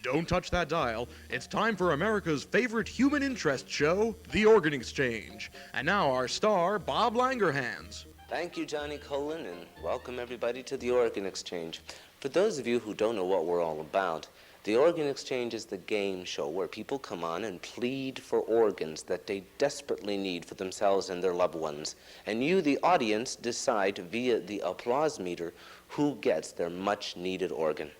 Don't touch that dial. It's time for America's favorite human interest show, The Organ Exchange. And now our star, Bob Langerhans. Thank you, Johnny Colin, and welcome everybody to The Organ Exchange. For those of you who don't know what we're all about, The Organ Exchange is the game show where people come on and plead for organs that they desperately need for themselves and their loved ones. And you, the audience, decide via the applause meter who gets their much-needed organ.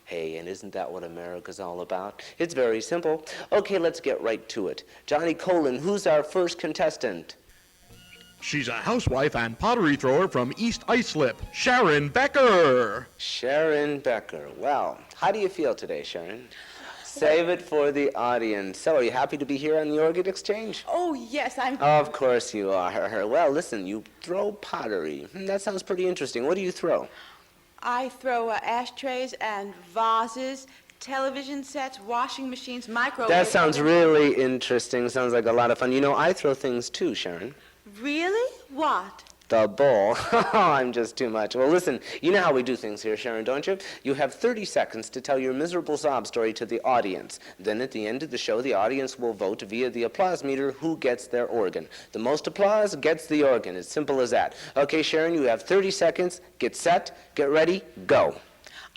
Hey, and isn't that what America's all about? It's very simple. Okay, let's get right to it. Johnny Colin, who's our first contestant? She's a housewife and pottery thrower from East Islip, Sharon Becker. Sharon Becker. Well, how do you feel today, Sharon? Save it for the audience. So, are you happy to be here on the Organ Exchange? Oh, yes, I'm... Of course you are. Well, listen, you throw pottery. That sounds pretty interesting. What do you throw? I throw ashtrays and vases, television sets, washing machines, microwaves. That sounds really interesting. Sounds like a lot of fun. You know, I throw things too, Sharon. Really? What? The ball. I'm just too much. Well, listen, you know how we do things here, Sharon, don't you? You have 30 seconds to tell your miserable sob story to the audience. Then at the end of the show, the audience will vote via the applause meter who gets their organ. The most applause gets the organ. It's simple as that. Okay, Sharon, you have 30 seconds. Get set, get ready, go.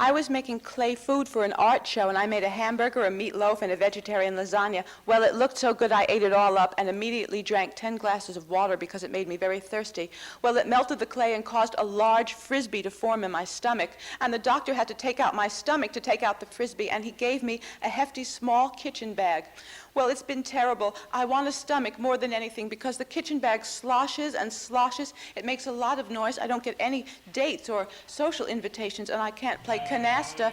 I was making clay food for an art show, and I made a hamburger, a meatloaf, and a vegetarian lasagna. Well, it looked so good I ate it all up and immediately drank 10 glasses of water because it made me very thirsty. Well, it melted the clay and caused a large frisbee to form in my stomach, and the doctor had to take out my stomach to take out the frisbee, and he gave me a hefty small kitchen bag. Well, it's been terrible. I want a stomach more than anything because the kitchen bag sloshes and sloshes. It makes a lot of noise. I don't get any dates or social invitations, and I can't play canasta.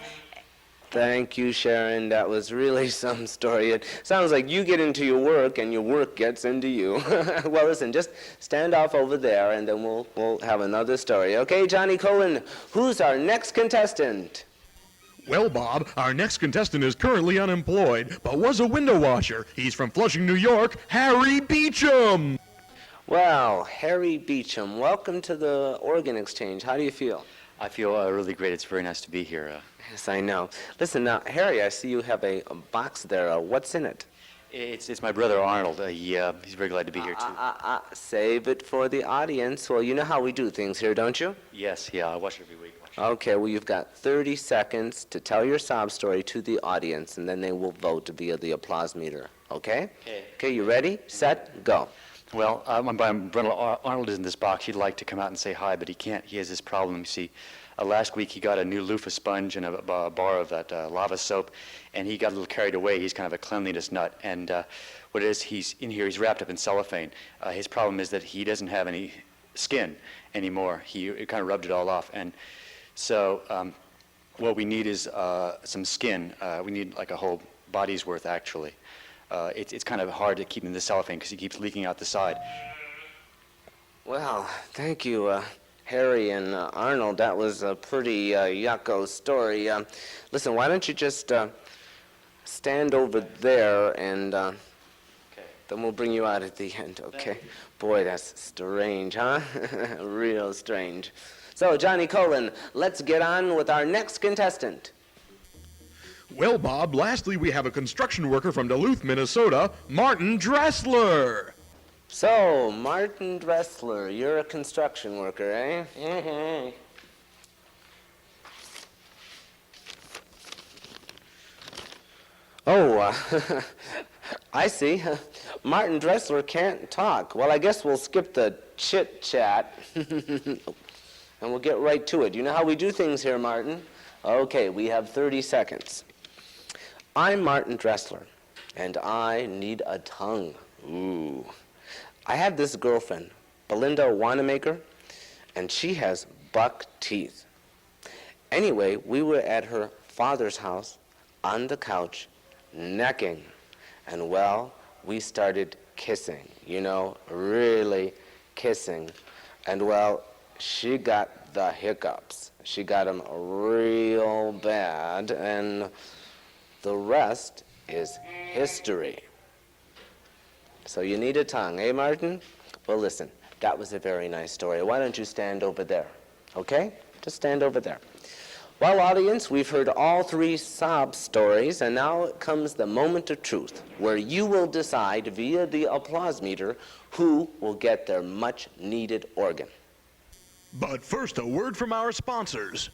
Thank you, Sharon. That was really some story. It sounds like you get into your work and your work gets into you. Well, listen, just stand off over there and then we'll have another story. Okay, Johnny Colin, who's our next contestant? Well, Bob, our next contestant is currently unemployed, but was a window washer. He's from Flushing, New York, Harry Beecham. Well, Harry Beecham, welcome to the Organ Exchange. How do you feel? I feel really great. It's very nice to be here. Yes, I know. Listen, now, Harry, I see you have a box there. What's in it? It's my brother Arnold. He's very glad to be here, too. Save it for the audience. Well, you know how we do things here, don't you? Yes, yeah, I watch it every week. Okay, well, you've got 30 seconds to tell your sob story to the audience, and then they will vote via the applause meter. Okay? Okay, you ready? Set, go. Well, my brother Arnold is in this box. He'd like to come out and say hi, but he can't. He has this problem. You see, last week he got a new loofah sponge and a bar of that lava soap, and he got a little carried away. He's kind of a cleanliness nut, and what it is, he's in here, he's wrapped up in cellophane. His problem is that he doesn't have any skin anymore. He kind of rubbed it all off, and so what we need is some skin. We need like a whole body's worth, actually. It's kind of hard to keep in the cellophane because he keeps leaking out the side. Well, thank you, Harry and Arnold. That was a pretty yucko story. Listen, why don't you just stand over there and then we'll bring you out at the end, okay? Boy, that's strange, huh? Real strange. So, Johnny Colin, let's get on with our next contestant. Well, Bob, lastly we have a construction worker from Duluth, Minnesota, Martin Dressler. So, Martin Dressler, you're a construction worker, eh? Mm-hmm. Oh, I see. Martin Dressler can't talk. Well, I guess we'll skip the chit-chat. And we'll get right to it. You know how we do things here, Martin? Okay, we have 30 seconds. I'm Martin Dressler, and I need a tongue. Ooh. I have this girlfriend, Belinda Wanamaker, and she has buck teeth. Anyway, we were at her father's house on the couch, necking. And, well, we started kissing, you know, really kissing. And, well, she got the hiccups. She got them real bad, and the rest is history. So you need a tongue, eh, Martin? Well, listen, that was a very nice story. Why don't you stand over there, okay? Just stand over there. Well, audience, we've heard all three sob stories, and now comes the moment of truth, where you will decide via the applause meter who will get their much-needed organ. But first, a word from our sponsors.